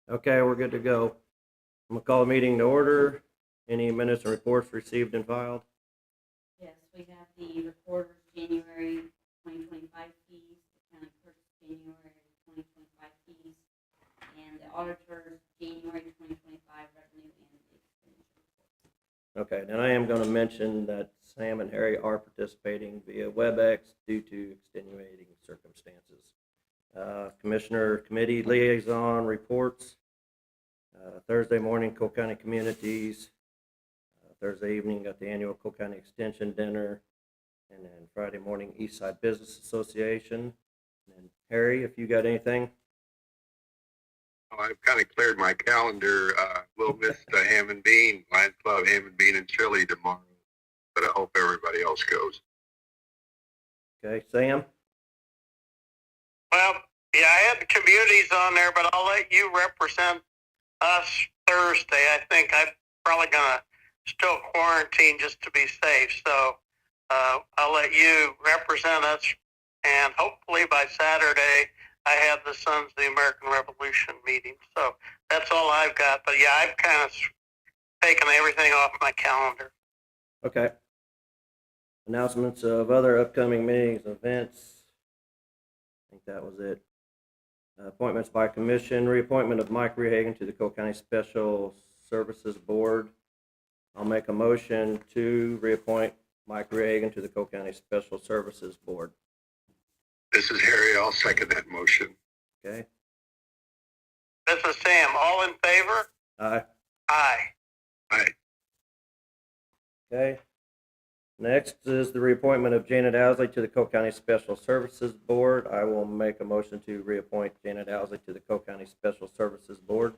Okay, we're good to go. I'm gonna call the meeting to order. Any minutes and reports received and filed? Yes, we have the recorder's January 2025 fees, the county clerk's January 2025 fees, and the auditor's January 2025 revenue and expenditure reports. Okay, then I am gonna mention that Sam and Harry are participating via WebEx due to extenuating circumstances. Commissioner Committee Liaison Reports. Thursday morning, Cole County Communities. Thursday evening, got the annual Cole County Extension Dinner. And then Friday morning, Eastside Business Association. And then Harry, if you got anything? Oh, I've kind of cleared my calendar. We'll miss the ham and bean, Lions Club ham and bean and chili tomorrow, but I hope everybody else goes. Okay, Sam? Well, yeah, I had the communities on there, but I'll let you represent us Thursday. I think I'm probably going to still quarantine just to be safe. So I'll let you represent us. And hopefully by Saturday, I have the Sons of the American Revolution meeting. So that's all I've got. But yeah, I've kind of taken everything off my calendar. Okay. Announcements of other upcoming meetings, events. I think that was it. Appointments by commission, reappointment of Mike Rehagen to the Cole County Special Services Board. I'll make a motion to reappoint Mike Rehagen to the Cole County Special Services Board. This is Harry. I'll second that motion. Okay? This is Sam. All in favor? Aye. Aye. Aye. Okay. Next is the reappointment of Janet Owsley to the Cole County Special Services Board. I will make a motion to reappoint Janet Owsley to the Cole County Special Services Board.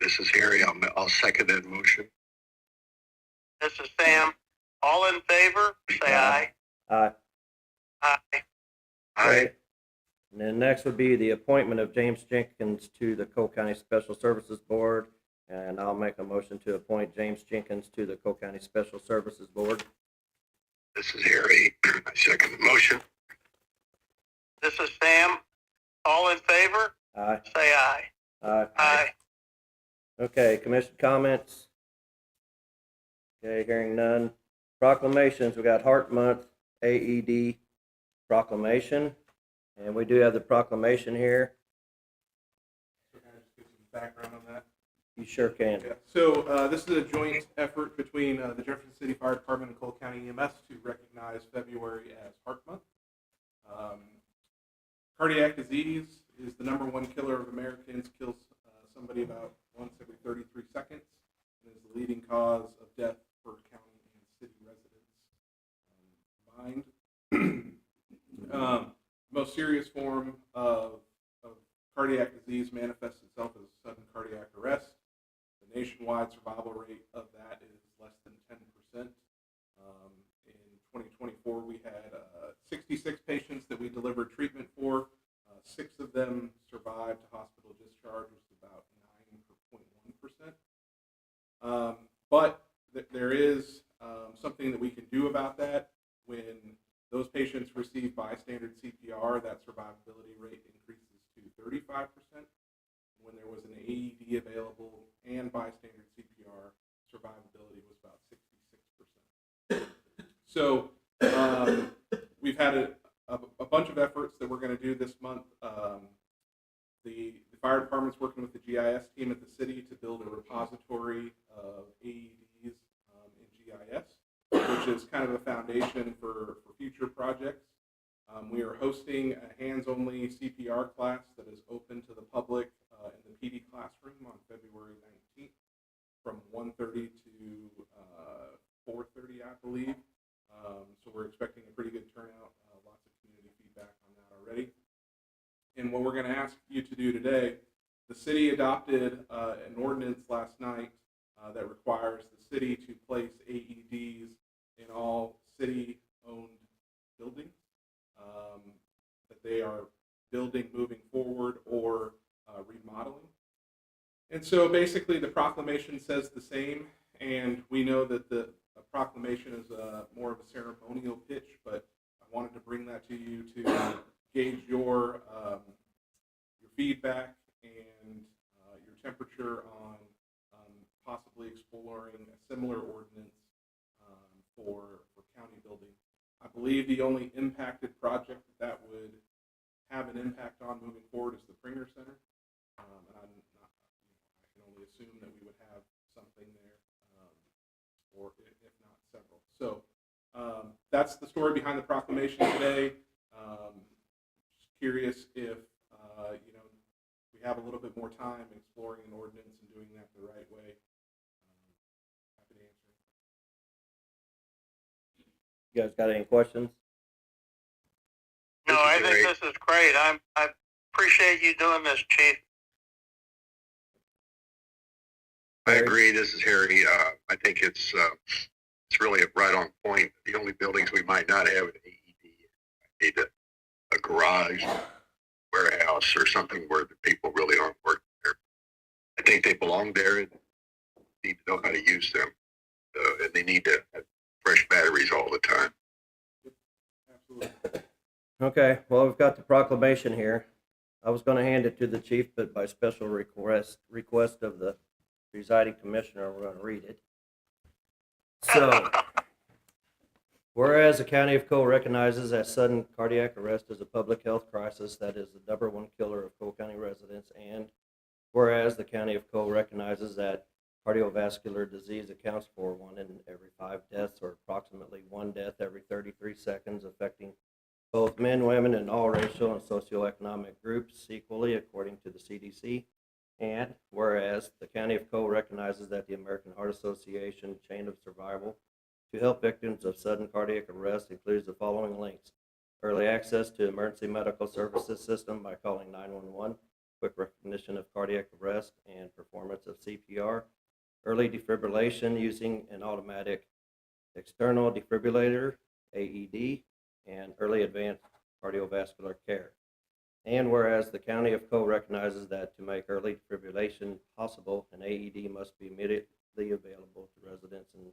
This is Harry. I'll second that motion. This is Sam. All in favor? Say aye. Aye. Aye. Aye. And then next would be the appointment of James Jenkins to the Cole County Special Services Board. And I'll make a motion to appoint James Jenkins to the Cole County Special Services Board. This is Harry. I second the motion. This is Sam. All in favor? Aye. Say aye. Aye. Aye. Okay, commission comments? Okay, hearing none. Proclamations, we got Heart Month AED proclamation. And we do have the proclamation here. So can I just give some background on that? You sure can. Yeah. So this is a joint effort between the Jefferson City Fire Department and Cole County EMS to recognize February as Heart Month. Cardiac disease is the #1 killer of Americans, kills somebody about once every 33 seconds, and is the leading cause of death for county and city residents combined. Most serious form of cardiac disease manifests itself as sudden cardiac arrest. The nationwide survival rate of that is less than 10%. In 2024, we had 66 patients that we delivered treatment for. 6 of them survived to hospital discharge, which is about 9.1%. But there is something that we can do about that. When those patients receive bystander CPR, that survivability rate increases to 35%. When there was an AED available and bystander CPR, survivability was about 66%. So we've had a bunch of efforts that we're going to do this month. The fire department's working with the GIS team at the city to build a repository of AEDs in GIS, which is kind of a foundation for future projects. We are hosting a hands-only CPR class that is open to the public in the PD classroom on February 19th from 1:30 to 4:30, I believe. So we're expecting a pretty good turnout, lots of community feedback on that already. And what we're going to ask you to do today, the city adopted an ordinance last night that requires the city to place AEDs in all city-owned buildings that they are building moving forward or remodeling. And so basically the proclamation says the same, and we know that the proclamation is more of a ceremonial pitch, but I wanted to bring that to you to gauge your feedback and temperature on possibly exploring a similar ordinance for county building. I believe the only impacted project that would have an impact on moving forward is the Pringer Center. And I'm not, I can only assume that we would have something there, or if not several. So that's the story behind the proclamation today. Just curious if we have a little bit more time exploring an ordinance and doing that the right way. Happy to answer. You guys got any questions? No, This is I think great. this is great. I appreciate you doing this, Chief. I Harry? agree. This is Harry. I think it's really right on point. The only buildings we might not have an AED, need a garage, warehouse, or something where the people really aren't working there. I think they belong there and need to know how to use them, and they need to have fresh batteries all the time. Absolutely. Okay, well, we've got the proclamation here. I was going to hand it to the chief, but by special request of the presiding commissioner, we're going to read it. So, whereas the county of Cole recognizes that sudden cardiac arrest is a public health crisis that is the number one killer of Cole County residents, and whereas the county of Cole recognizes that cardiovascular disease accounts for 1 in every 5 deaths, or approximately 1 death every 33 seconds, affecting both men, women, and all racial and socioeconomic groups equally, according to the CDC. And whereas the County of Cole recognizes that the American Heart Association chain of survival to help victims of sudden cardiac arrest includes the following links: early access to emergency medical services system by calling 911, quick recognition of cardiac arrest and performance of CPR, early defibrillation using an automatic external defibrillator, AED, and early advanced cardiovascular care. And whereas the County of Cole recognizes that to make early defibrillation possible, an AED must be immediately available to residents and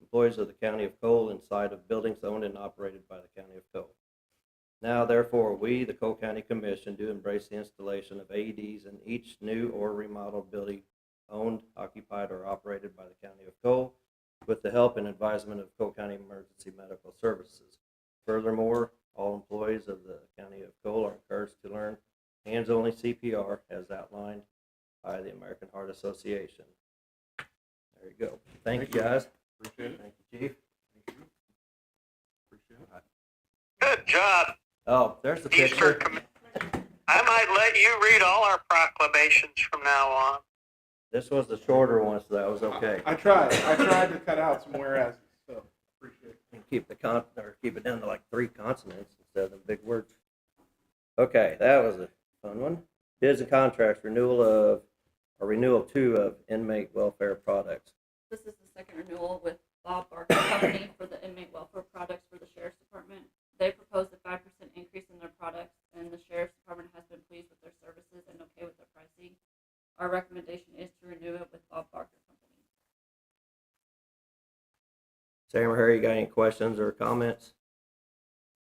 employees of the County of Cole inside of buildings owned and operated by the County of Cole. Now, therefore, we, the Cole County Commission, do embrace the installation of AEDs in each new or remodeled building owned, occupied, or operated by the County of Cole, with the help and advisement of Cole County Emergency Medical Services. Furthermore, all employees of the County of Cole are encouraged to learn hands-only CPR as outlined by the American Heart Association. There you go. Thank you, guys. Appreciate it. Thank you, Chief. Thank you. Appreciate it. Good job, Oh, there's the Easter picture. I might let you read all our proclamations from now on. This was the shorter one, so that was okay. I tried to cut out some whereas, so appreciate it. And keep it down to like 3 consonants instead of the big words. Okay, that was a fun one. Bids and contracts, renewal 2 of inmate welfare products. This is the second renewal with Bob Barker Company for the inmate welfare products for the Sheriff's Department. They proposed a 5% increase in their products, and the Sheriff's Department has been pleased with their services and okay with their pricing. Our recommendation is to renew it with Bob Barker Company. Sam or Harry, you got any questions or comments?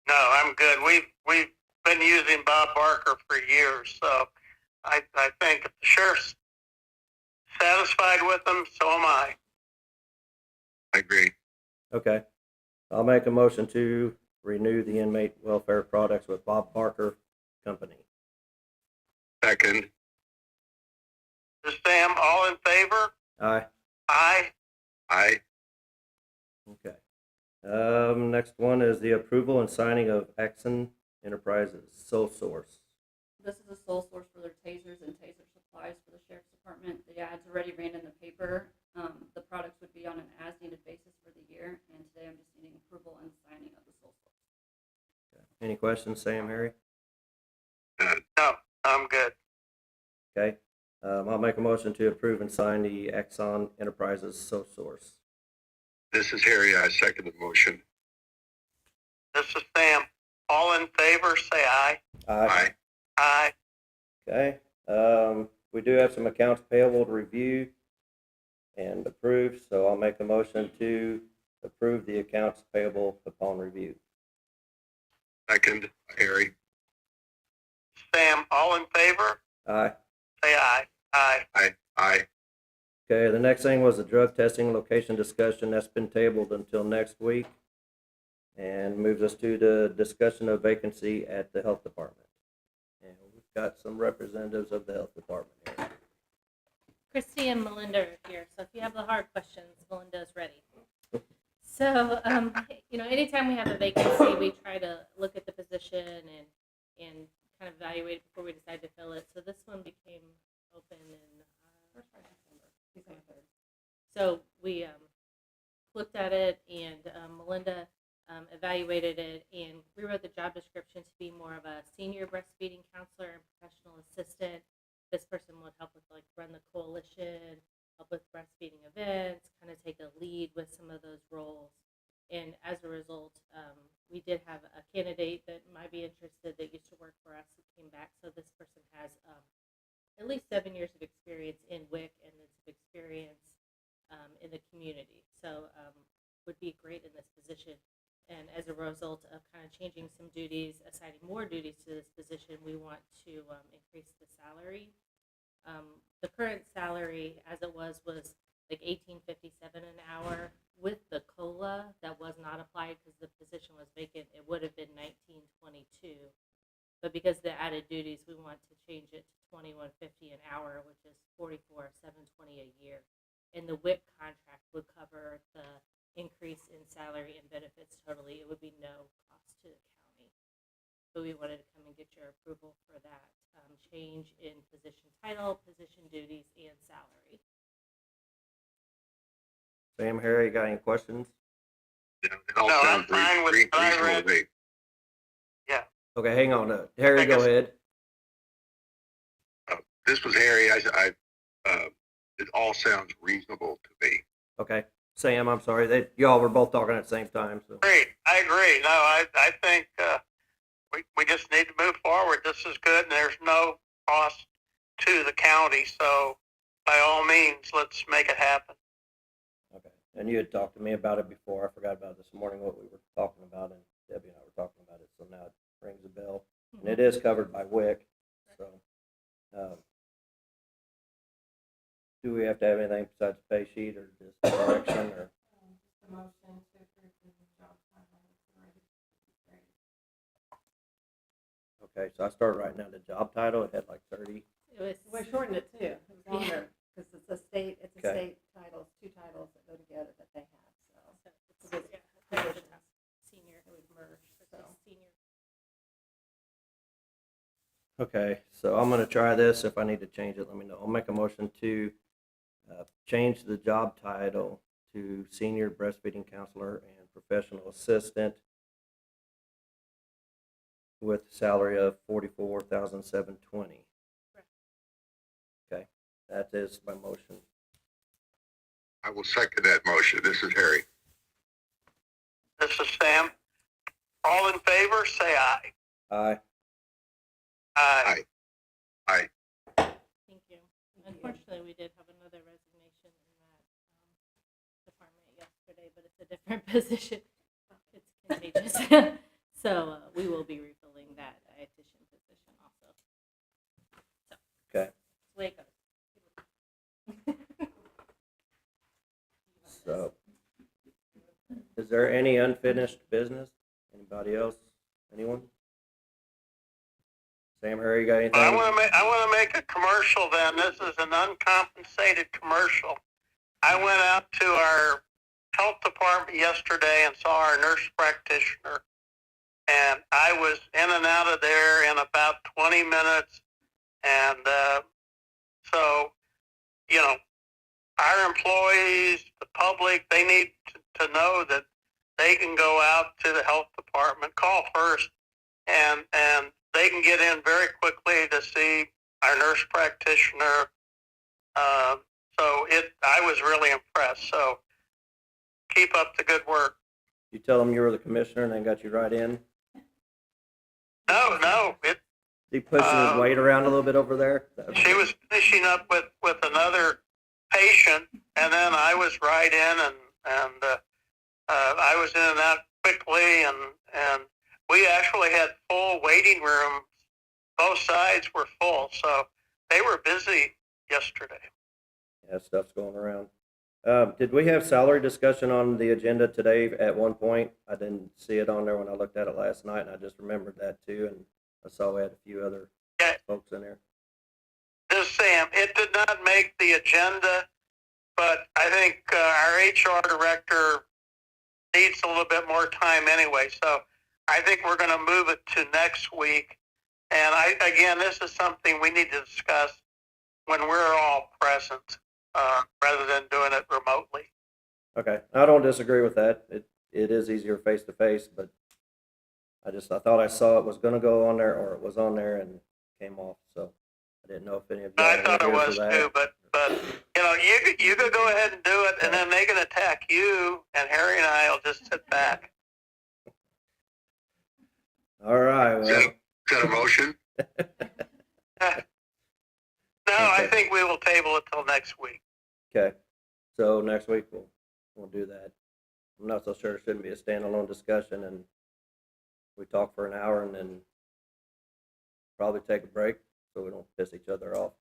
No, I'm good. We've been using Bob Barker for years, so I think if the sheriff's satisfied with them, so am I. I agree. Okay. I'll make a motion to renew the inmate welfare products with Bob Barker Company. Second. Is Sam all in favor? Aye. Aye. Aye. Okay. Next one is the approval and signing of Axon Enterprises sole source. This is a sole source for their tasers and taser supplies for the Sheriff's Department. The ads already ran in the paper. The products would be on an as-needed basis for the year, and today I'm just needing approval and signing of the sole source. Okay. Any questions, Sam, Harry? No, I'm good. Okay. I'll make a motion to approve and sign the Axon Enterprises sole source. This is Harry. I second the motion. This is Sam. All in favor, say aye. Aye. Aye. Okay. We do have some accounts payable to review and approve, so I'll make a motion to approve the accounts payable upon review. Second, Harry. Sam, all in favor, Aye. say aye. Aye. Aye. Okay, the next thing was the drug testing location discussion. That's been tabled until next week. And moves us to the discussion of vacancy at the health department. And we've got some representatives of the health department here. Christy and Melinda are here, so if you have the hard questions, Melinda is ready. So, anytime we have a vacancy, we try to look at the position and kind of evaluate it before we decide to fill it. So this one became open in December. So we looked at it, and Melinda evaluated it and rewrote the job description to be more of a senior breastfeeding counselor and professional assistant. This person would help with run the coalition, help with breastfeeding events, kind of take a lead with some of those roles. And as a result, we did have a candidate that might be interested that used to work for us who came back. So this person has at least 7 years of experience in WIC and some experience in the community. So would be great in this position. And as a result of kind of changing some duties, assigning more duties to this position, we want to increase the salary. The current salary, as it was like $18.57 an hour. With the COLA that was not applied because the position was vacant, it would have been $19.22. But because of the added duties, we want to change it to $21.50 an hour, which is $44,720 a year. And the WIC contract would cover the increase in salary and benefits totally. It would be no cost to the county. But we wanted to come and get your approval for that change in position title, position duties, and salary. Sam, Harry, got any questions? It all No, I'm sounds fine with what I reasonable read. to me. Okay, hang on. Harry, I go guess- ahead. This was Harry. It all sounds reasonable to me. Okay. Sam, I'm sorry. Y'all were both talking at the same time. So. Great, I agree. No, I think we just need to move forward. This is good, and there's no cost to the county. So by all means, let's make it happen. Okay. And you had talked to me about it before. I forgot about it this morning, what we were talking about, and Debbie and I were talking about it. So now it rings a bell. And it is covered by WIC. So, do we have to have anything besides the pay sheet or just direction or? Okay, so I started writing down the job title. It had like 30. It was We shortened it too. It was longer because it's a state Okay. title, two titles that go together that they have. So it's senior. It would merge. So senior. Okay, so I'm gonna try this. If I need to change it, let me know. I'll make a motion to change the job title to senior breastfeeding counselor and professional assistant with a salary of $44,720. Correct. Okay, that is my motion. I will second that motion. This is Harry. This is Sam. All in favor, say aye. Aye. Aye. Thank you. Unfortunately, we did have another resignation in that department yesterday, but it's a different position. It's contagious. So we will be refilling that dietitian position also. So, Okay. that's the way it goes. So, is there any unfinished business? Anybody else? Anyone? Sam, Harry, you got anything? I want to make a commercial. Then this is an uncompensated commercial. I went out to our health department yesterday and saw our nurse practitioner, and I was in and out of there in about 20 minutes. And so, our employees, the public, they need to know that they can go out to the health department, call first, and they can get in very quickly to see our nurse practitioner. I was really impressed. So keep up the good work. You tell them you were the commissioner and they got you right in? No, He pushing his weight around a little bit over there? she was finishing up with another patient, and then I was right in, and I was in and out quickly, and we actually had full waiting rooms. Both sides were full, so they were busy yesterday. Yeah, stuff's going around. Did we have salary discussion on the agenda today at one point? I didn't see it on there when I looked at it last night, and I just remembered that too, and I saw we had a few other Yeah. folks in there. This is Sam. It did not make the agenda, but I think our HR director needs a little bit more time anyway. So I think we're going to move it to next week. And again, this is something we need to discuss when we're all present, rather than doing it remotely. Okay, I don't disagree with that. It is easier face to face, but I thought I saw it was gonna go on there, or it was on there and came off, so I didn't know if any of you I were thought it here for was that. too, but you know, you could go ahead and do it, and then they can attack you, and Harry and I will just sit back. All right, Is well, that a motion? No, I Okay. think we will table it till next week. okay, so next week we'll do that. I'm not so sure it shouldn't be a standalone discussion, and we talk for an hour and then probably take a break so we don't piss each other off.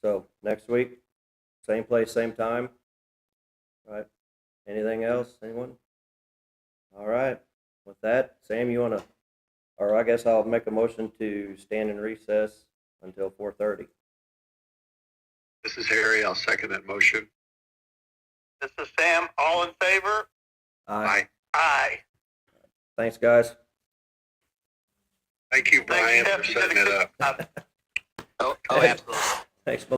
So next week, same place, same time. All right. Anything else? Anyone? All right. With that, Sam, you wanna, or I guess I'll make a motion to stand in recess until 4:30. This is Harry. I'll second that motion. This is Sam. All in favor? Aye. Aye. Thanks, guys. Thank you, Brian, for setting it up. Oh, absolutely. Thanks.